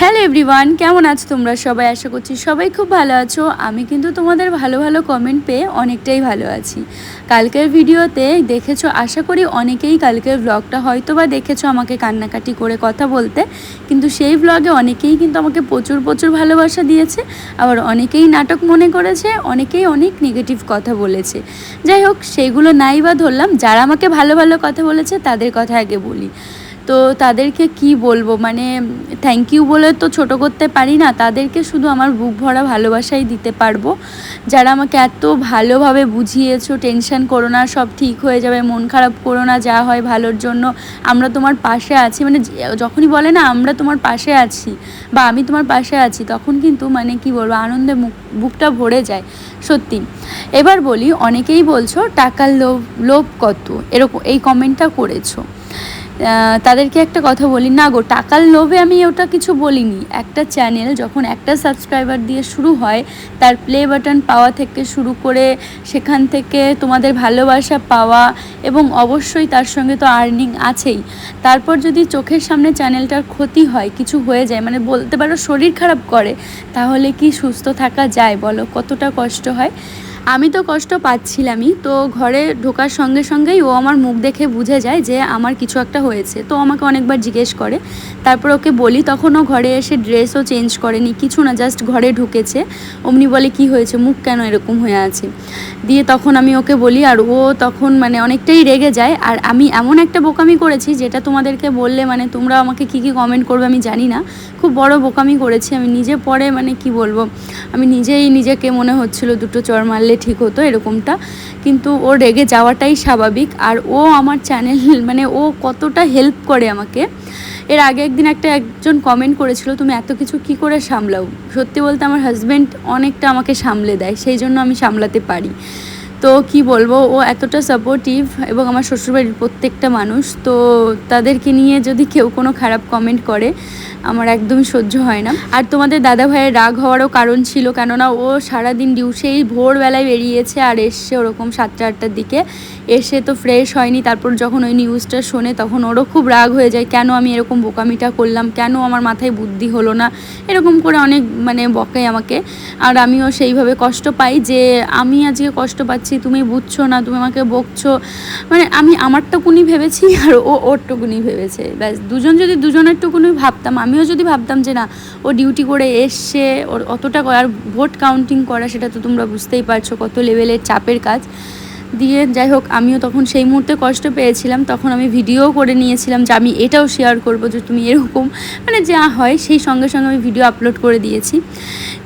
Hello everyone, কেমন আছো তোমরা সবাই? আশা করছি সবাই খুব ভালো আছো। আমি কিন্তু তোমাদের ভালো ভালো কমেন্ট পেয়ে অনেকটাই ভালো আছি। কালকের ভিডিওতে দেখেছো, আশা করি অনেকেই কালকের ব্লগটা হয়তো বা দেখেছো আমাকে কান্নাকাটি করে কথা বলতে, কিন্তু সেই ব্লগে অনেকেই কিন্তু আমাকে প্রচুর প্রচুর ভালোবাসা দিয়েছে, আবার অনেকেই নাটক মনে করেছে, অনেকেই অনেক নেগেটিভ কথা বলেছে। যাই হোক, সেইগুলো নাই বা ধরলাম, যারা আমাকে ভালো ভালো কথা বলেছে তাদের কথা আগে বলি। তো তাদেরকে কি বলবো, মানে থ্যাংক ইউ বলে তো ছোটো করতে পারি না, তাদেরকে শুধু আমার বুক ভরা ভালোবাসাই দিতে পারবো। যারা আমাকে এত ভালোভাবে বুঝিয়েছো, টেনশন করো না, সব ঠিক হয়ে যাবে, মন খারাপ করো না, যা হয় ভালোর জন্য, আমরা তোমার পাশে আছি, মানে যখনই বলে না আমরা তোমার পাশে আছি বা আমি তোমার পাশে আছি, তখন কিন্তু মানে কি বলবো, আনন্দে বুকটা ভরে যায় সত্যি। এবার বলি, অনেকেই বলছো টাকার লোভ লোভ কত, এরকম এই কমেন্টটা করেছো। তাদেরকে একটা কথা বলি, না গো, টাকার লোভে আমি ওটা কিছু বলিনি। একটা চ্যানেল যখন একটা সাবস্ক্রাইবার দিয়ে শুরু হয়, তার প্লে বাটন পাওয়া থেকে শুরু করে সেখান থেকে তোমাদের ভালোবাসা পাওয়া, এবং অবশ্যই তার সঙ্গে তো আর্নিং আছেই। তারপর যদি চোখের সামনে চ্যানেলটার ক্ষতি হয়, কিছু হয়ে যায়, মানে বলতে পারো শরীর খারাপ করে, তাহলে কি সুস্থ থাকা যায় বলো? কতটা কষ্ট হয়। আমি তো কষ্ট পাচ্ছিলামই, তো ঘরে ঢোকার সঙ্গে সঙ্গেই ও আমার মুখ দেখে বুঝে যায় যে আমার কিছু একটা হয়েছে, তো আমাকে অনেকবার জিজ্ঞেস করে। তারপর ওকে বলি, তখন ও ঘরে এসে ড্রেসও চেঞ্জ করেনি, কিছু না, জাস্ট ঘরে ঢুকেছে, অমনি বলে কি হয়েছে, মুখ কেন এরকম হয়ে আছে। দিয়ে তখন আমি ওকে বলি, আর ও তখন মানে অনেকটাই রেগে যায়। আর আমি এমন একটা বোকামি করেছি যেটা তোমাদেরকে বললে মানে তোমরা আমাকে কী কী কমেন্ট করবে আমি জানি না, খুব বড় বোকামি করেছি আমি নিজে। পরে মানে কি বলবো, আমি নিজেকে মনে হচ্ছিল দুটো চড় মারলে ঠিক হতো এরকমটা, কিন্তু ও রেগে যাওয়াটাই স্বাভাবিক। আর ও আমার চ্যানেল মানে ও কতটা হেল্প করে আমাকে। এর আগে একজন কমেন্ট করেছিল, তুমি এত কিছু কি করে সামলাও? সত্যি বলতে আমার হাজব্যান্ড অনেকটা আমাকে সামলে দেয়, সেই জন্য আমি সামলাতে পারি। তো কি বলবো, ও এতটা সাপোর্টিভ, এবং আমার শ্বশুরবাড়ির প্রত্যেকটা মানুষ, তো তাদেরকে নিয়ে যদি কেউ কোনো খারাপ কমেন্ট করে আমার একদমই সহ্য হয় না। আর তোমাদের দাদা ভাইয়ের রাগ হওয়ারও কারণ ছিল, কেননা ও সারাদিন সেই ভোরবেলায় বেরিয়েছে আর এসছে ওরকম 7টা-8টার দিকে, এসে তো ফ্রেশ হয়নি। তারপর যখন ওই নিউজটা শোনে তখন ওরও খুব রাগ হয়ে যায়, কেন আমি এরকম বোকামিটা করলাম, কেন আমার মাথায় বুদ্ধি হলো না, এরকম করে অনেক মানে বকায় আমাকে। আর আমিও সেইভাবে কষ্ট পাই যে আমি আজকে কষ্ট পাচ্ছি, তুমি বুঝছো না, তুমি আমাকে বকছো, মানে আমি আমারটুকুনি ভেবেছি আর ও ওরটুকুনি ভেবেছে, ব্যাস। দুজন যদি দুজনের টুকুনি ভাবতাম, আমিও যদি ভাবতাম যে না ও ডিউটি করে এসছে, ওর অতটা, আর ভোট কাউন্টিং করা সেটা তো তোমরা বুঝতেই পারছো কত লেভেলের চাপের কাজ দিয়ে। যাই হোক, আমিও তখন সেই মুহূর্তে কষ্ট পেয়েছিলাম, তখন আমি ভিডিও করে নিয়েছিলাম যে আমি এটাও শেয়ার করবো যে তুমি এরকম, মানে যা হয় সেই সঙ্গে সঙ্গে আমি ভিডিও আপলোড করে দিয়েছি।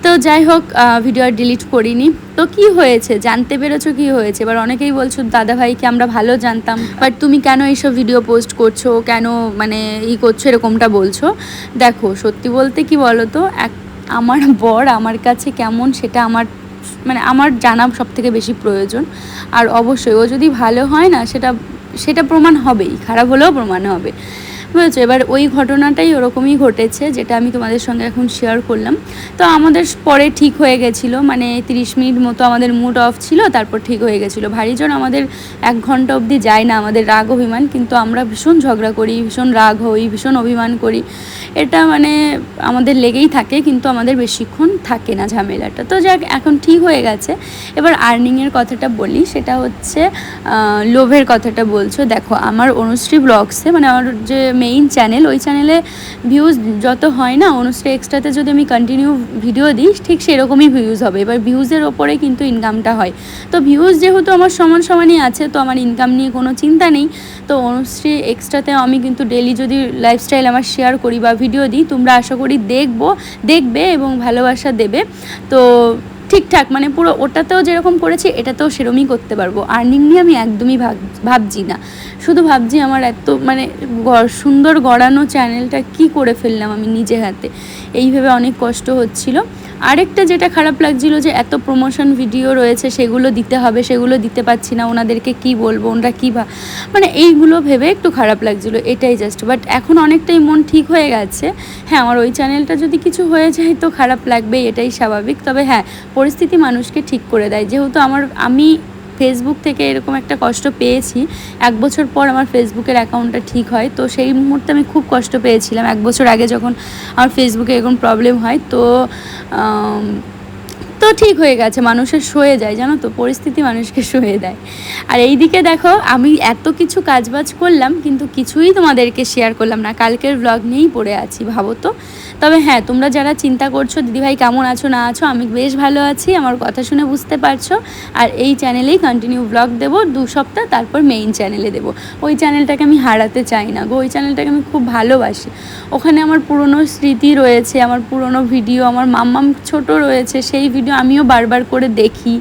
তো যাই হোক, ভিডিও আর ডিলিট করিনি। তো কি হয়েছে জানতে পেরেছো, কি হয়েছে? এবার অনেকেই বলছো দাদাভাইকে আমরা ভালো জানতাম, বাট তুমি কেন এইসব ভিডিও পোস্ট করছো, কেন মানে করছো, এরকমটা বলছো। দেখো, সত্যি বলতে কি বলো তো, আমার বর আমার কাছে কেমন সেটা আমার জানা সব থেকে বেশি প্রয়োজন। আর অবশ্যই ও যদি ভালো হয় না, সেটা প্রমাণ হবেই, খারাপ হলেও প্রমাণ হবে, বুঝেছো? এবার ওই ঘটনাটাই ওরকমই ঘটেছে, যেটা আমি তোমাদের সঙ্গে এখন শেয়ার করলাম। তো আমাদের পরে ঠিক হয়ে গেছিলো, মানে 30 মিনিট মতো আমাদের মুড অফ ছিল, তারপর ঠিক হয়ে গেছিলো। ভারী জন আমাদের 1 ঘন্টা অবধি যায় না আমাদের রাগ অভিমান, কিন্তু আমরা ভীষণ ঝগড়া করি, ভীষণ রাগ হই, ভীষণ অভিমান করি, এটা মানে আমাদের লেগেই থাকে, কিন্তু আমাদের বেশিক্ষণ থাকে না ঝামেলাটা। তো যাক, এখন ঠিক হয়ে গেছে। এবার আর্নিংয়ের কথাটা বলি, সেটা হচ্ছে লোভের কথাটা বলছো। দেখো, আমার অনুশ্রী ব্লগসে, মানে আমার যে মেইন চ্যানেল, ওই চ্যানেলে ভিউজ যত হয় না, অনুশ্রী এক্সট্রাতে যদি আমি কন্টিনিউ ভিডিও দিই ঠিক সেরকমই ভিউজ হবে। এবার ভিউজের ওপরে কিন্তু ইনকামটা হয়, তো ভিউজ যেহেতু আমার সমানই আছে, তো আমার ইনকাম নিয়ে কোনো চিন্তা নেই। তো অনুশ্রী এক্সট্রাতে আমি কিন্তু ডেলি যদি লাইফস্টাইল আমার শেয়ার করি বা ভিডিও দিই, তোমরা আশা করি দেখবে এবং ভালোবাসা দেবে। তো ঠিকঠাক, মানে পুরো ওটাতেও যেরকম করেছি এটাতেও সেরকমই করতে পারবো। আর্নিং নিয়ে আমি একদমই ভাবছি না, শুধু ভাবছি আমার এত মানে সুন্দর গড়ানো চ্যানেলটা কি করে ফেললাম আমি নিজে হাতে, এইভাবে অনেক কষ্ট হচ্ছিল। আরেকটা যেটা খারাপ লাগছিল, যে এত প্রমোশন ভিডিও রয়েছে, সেগুলো দিতে হবে, সেগুলো দিতে পারছি না, ওনাদেরকে কি বলবো, ওনারা কী মানে এইগুলো ভেবে একটু খারাপ লাগছিলো, এটাই জাস্ট। বাট এখন অনেকটাই মন ঠিক হয়ে গেছে। হ্যাঁ, আমার ওই চ্যানেলটা যদি কিছু হয়ে যায় তো খারাপ লাগবেই, এটাই স্বাভাবিক। তবে হ্যাঁ, পরিস্থিতি মানুষকে ঠিক করে দেয়, যেহেতু আমি ফেসবুক থেকে এরকম একটা কষ্ট পেয়েছি। 1 বছর পর আমার ফেসবুকের অ্যাকাউন্টটা ঠিক হয়, তো সেই মুহূর্তে আমি খুব কষ্ট পেয়েছিলাম 1 বছর আগে যখন আমার ফেসবুকে এরকম প্রবলেম হয়। তো ঠিক হয়ে গেছে, মানুষের সয়ে যায় জানো তো, পরিস্থিতি মানুষকে সয়ে দেয়। আর এই দিকে দেখো আমি এত কিছু কাজবাজ করলাম কিন্তু কিছুই তোমাদেরকে শেয়ার করলাম না, কালকের ব্লগ নিয়েই পড়ে আছি ভাবো তো। তবে হ্যাঁ, তোমরা যারা চিন্তা করছো দিদিভাই কেমন আছো না আছো, আমি বেশ ভালো আছি, আমার কথা শুনে বুঝতে পারছো। আর এই চ্যানেলেই কন্টিনিউ ব্লগ দেবো 2 সপ্তাহ, তারপর মেইন চ্যানেলে দেবো। ওই চ্যানেলটাকে আমি হারাতে চাই না গো, ওই চ্যানেলটাকে আমি খুব ভালোবাসি। ওখানে আমার পুরনো স্মৃতি রয়েছে, আমার পুরনো ভিডিও, আমার মাম্মাম ছোট রয়েছে, সেই ভিডিও আমিও বারবার করে দেখি।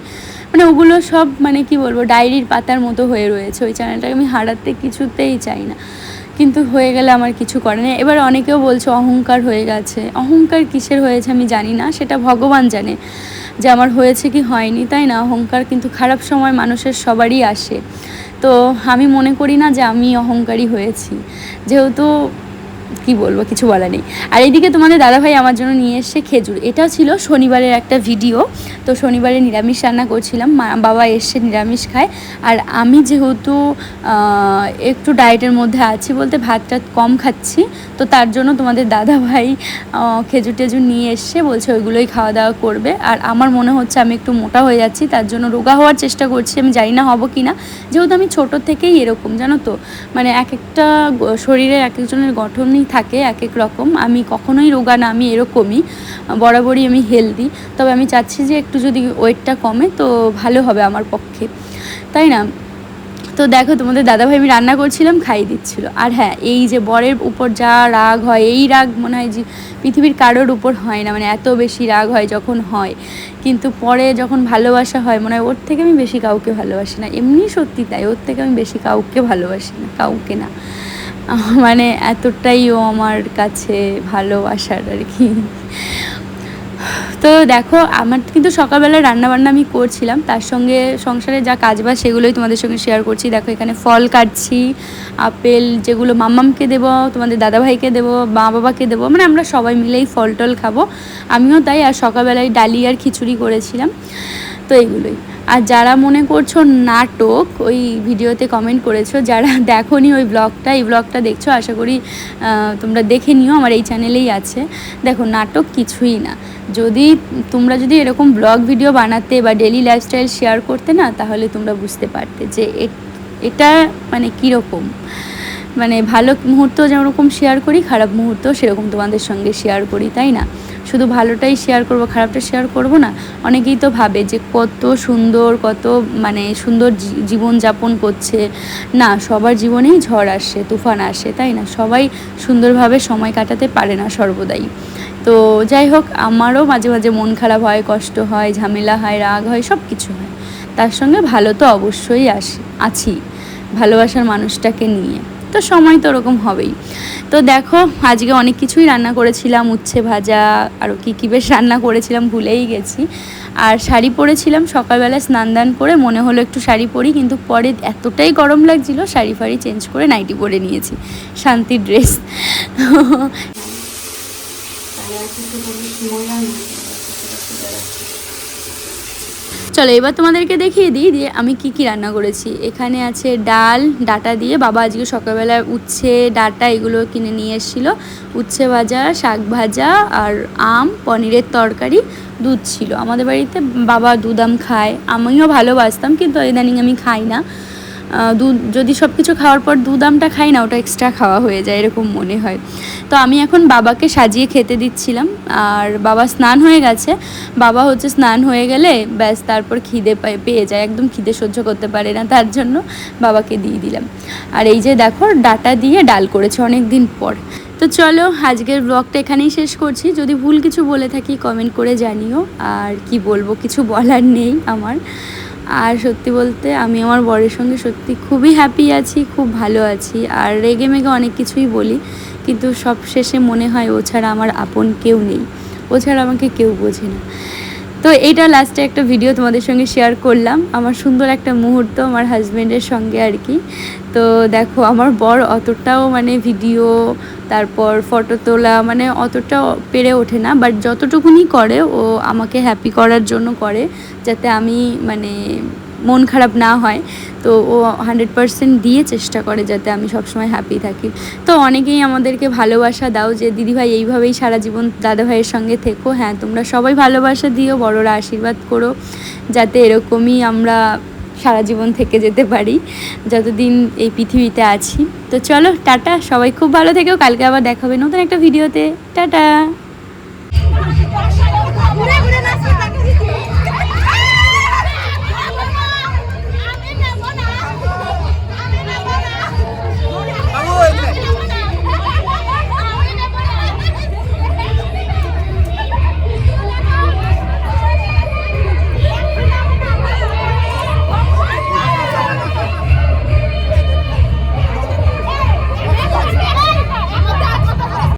মানে ওগুলো সব মানে কি বলবো, ডায়েরির পাতার মতো হয়ে রয়েছে। ওই চ্যানেলটাকে আমি হারাতে কিছুতেই চাই না, কিন্তু হয়ে গেলে আমার কিছু করে না। এবার অনেকেও বলছে অহংকার হয়ে গেছে, অহংকার কিসের হয়েছে আমি জানি না, সেটা ভগবান জানে যে আমার হয়েছে কি হয়নি, তাই না? অহংকার কিন্তু খারাপ সময় মানুষের সবারই আসে। তো আমি মনে করি না যে আমি অহংকারী হয়েছি, যেহেতু কি বলবো, কিছু বলা নেই। আর এইদিকে তোমাদের দাদাভাই আমার জন্য নিয়ে এসছে খেজুর। এটা ছিল শনিবারের একটা ভিডিও, তো শনিবারে নিরামিষ রান্না করছিলাম, বাবা এসছে নিরামিষ খায়। আর আমি যেহেতু একটু ডায়েটের মধ্যে আছি, বলতে ভাতটা কম খাচ্ছি, তো তার জন্য তোমাদের দাদাভাই খেজুর টেজুর নিয়ে এসছে, বলছে ওইগুলোই খাওয়া দাওয়া করবে। আর আমার মনে হচ্ছে আমি একটু মোটা হয়ে যাচ্ছি, তার জন্য রোগা হওয়ার চেষ্টা করছি, আমি জানি না হব কি না, যেহেতু আমি ছোটোর থেকেই এরকম জানো তো, মানে এক একটা শরীরের এক একজনের গঠনই থাকে এক এক রকম। আমি কখনোই রোগা না, আমি এরকমই, বরাবরই আমি হেলদি। তবে আমি চাচ্ছি যে একটু যদি ওয়েটটা কমে তো ভালো হবে আমার পক্ষে, তাই না? তো দেখো তোমাদের দাদাভাই আমি রান্না করছিলাম, খাইয়ে দিচ্ছিল। আর হ্যাঁ, এই যে বরের উপর যা রাগ হয়, এই রাগ মনে হয় যে পৃথিবীর কারোর উপর হয় না, মানে এত বেশি রাগ হয় যখন হয়। কিন্তু পরে যখন ভালোবাসা হয় মনে হয় ওর থেকে আমি বেশি কাউকে ভালোবাসি না, এমনি সত্যি তাই, ওর থেকে আমি বেশি কাউকে ভালোবাসি না, কাউকে না, মানে এতটাই ও আমার কাছে ভালোবাসার আর কি। তো দেখো আমার কিন্তু সকালবেলা রান্নাবান্না আমি করছিলাম, তার সঙ্গে সংসারে যা কাজবাজ সেগুলোই তোমাদের সঙ্গে শেয়ার করছি। দেখো এখানে ফল কাটছি, আপেল যেগুলো মাম্মামকে দেবো, তোমাদের দাদাভাইকে দেবো, মা বাবাকে দেবো, মানে আমরা সবাই মিলেই ফল টল খাবো, আমিও তাই। আর সকালবেলায় ডালি আর খিচুড়ি করেছিলাম, তো এইগুলোই। আর যারা মনে করছো নাটক, ওই ভিডিওতে কমেন্ট করেছো, যারা দেখোনি ওই ব্লগটা, এই ব্লগটা দেখছো, আশা করি তোমরা দেখে নিও, আমার এই চ্যানেলেই আছে। দেখো নাটক কিছুই না, তোমরা যদি এরকম ব্লগ ভিডিও বানাতে বা ডেলি লাইফস্টাইল শেয়ার করতে না, তাহলে তোমরা বুঝতে পারতে যে এটা মানে কীরকম। মানে ভালো মুহূর্ত যেরকম শেয়ার করি, খারাপ মুহূর্ত সেরকম তোমাদের সঙ্গে শেয়ার করি, তাই না? শুধু ভালোটাই শেয়ার করব, খারাপটা শেয়ার করব না? অনেকেই তো ভাবে যে কত সুন্দর, কত মানে সুন্দর জীবনযাপন করছে। না, সবার জীবনেই ঝড় আসে, তুফান আসে, তাই না? সবাই সুন্দরভাবে সময় কাটাতে পারে না সর্বদাই। তো যাই হোক, আমারও মাঝে মাঝে মন খারাপ হয়, কষ্ট হয়, ঝামেলা হয়, রাগ হয়, সব কিছু হয়। তার সঙ্গে ভালো তো অবশ্যই আছি ভালোবাসার মানুষটাকে নিয়ে, তো সময় তো ওরকম হবেই। তো দেখো আজকে অনেক কিছুই রান্না করেছিলাম, উচ্ছে ভাজা, আরও কী বেশ রান্না করেছিলাম, ভুলেই গেছি। আর শাড়ি পরেছিলাম সকালবেলা, স্নান দান করে মনে হলো একটু শাড়ি পরি, কিন্তু পরে এতটাই গরম লাগছিল শাড়ি ফাড়ি চেঞ্জ করে নাইটি পরে নিয়েছি, শান্তির ড্রেস। চলো এবার তোমাদেরকে দেখিয়ে দিই দিয়ে আমি কি রান্না করেছি। এখানে আছে ডাল, ডাটা দিয়ে, বাবা আজকে সকালবেলা উচ্ছে ডাটা এগুলো কিনে নিয়ে এসেছিলো, উচ্ছে ভাজা, শাক ভাজা, আর আম, পনিরের তরকারি, দুধ ছিল। আমাদের বাড়িতে বাবা দুধ আম খায়, আমিও ভালোবাসতাম, কিন্তু ইদানিং আমি খাই না। দুধ যদি সব কিছু খাওয়ার পর দুধ আমটা খাই না, ওটা এক্সট্রা খাওয়া হয়ে যায় এরকম মনে হয়। তো আমি এখন বাবাকে সাজিয়ে খেতে দিচ্ছিলাম, আর বাবা স্নান হয়ে গেছে। বাবা হচ্ছে স্নান হয়ে গেলে ব্যাস তারপর খিদে পেয়ে যায়, একদম খিদে সহ্য করতে পারে না, তার জন্য বাবাকে দিয়ে দিলাম। আর এই যে দেখো ডাটা দিয়ে ডাল করেছে অনেক দিন পর। তো চলো আজকের ব্লগটা এখানেই শেষ করছি, যদি ভুল কিছু বলে থাকি কমেন্ট করে জানিও। আর কি বলবো, কিছু বলার নেই আমার। আর সত্যি বলতে আমি আমার বরের সঙ্গে সত্যি খুবই হ্যাপি আছি, খুব ভালো আছি। আর রেগে মেগে অনেক কিছুই বলি, কিন্তু সব শেষে মনে হয় ও ছাড়া আমার আপন কেউ নেই, ও ছাড়া আমাকে কেউ বোঝে না। তো এইটা লাস্টে একটা ভিডিও তোমাদের সঙ্গে শেয়ার করলাম, আমার সুন্দর একটা মুহূর্ত আমার হাজব্যান্ডের সঙ্গে আর কি। তো দেখো আমার বর অতটাও মানে ভিডিও তারপর ফটো তোলা মানে অতটা পেরে ওঠে না, বাট যতটুকুনি করে ও আমাকে হ্যাপি করার জন্য করে, যাতে আমি মানে মন খারাপ না হয়। তো ও 100% দিয়ে চেষ্টা করে যাতে আমি সবসময় হ্যাপি থাকি। তো অনেকেই আমাদেরকে ভালোবাসা দাও যে দিদিভাই এইভাবেই সারা জীবন দাদাভাইয়ের সঙ্গে থেকো। হ্যাঁ, তোমরা সবাই ভালোবাসা দিও, বড়রা আশীর্বাদ করো যাতে এরকমই আমরা সারা জীবন থেকে যেতে পারি যতদিন এই পৃথিবীতে আছি। তো চলো টাটা, সবাই খুব ভালো থেকো, কালকে আবার দেখা হবে নতুন একটা ভিডিওতে। টাটা।